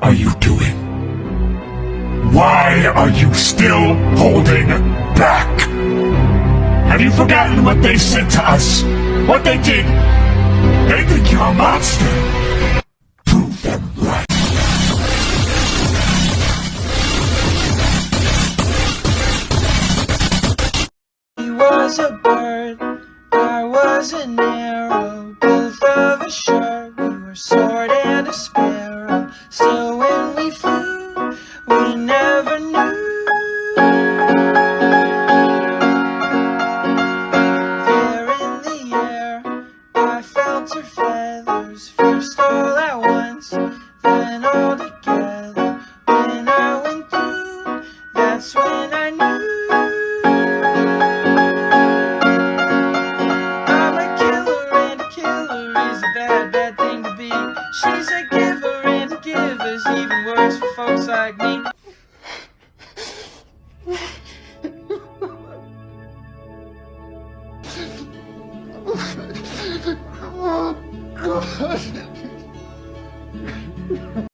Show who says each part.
Speaker 1: are you doing? Why are you still holding back? Have you forgotten what they said to us? What they did? They think you're a monster. Prove them right.
Speaker 2: He was a bird, I was an arrow, both of us sharp, we were sword and a sparrow. Still when we flew, we never knew. There in the air, I felt her feathers, first all at once, then all together. When I went through, that's when I knew. Bad thing to be. She's a giver and a giver's even worse for folks like me. Oh God.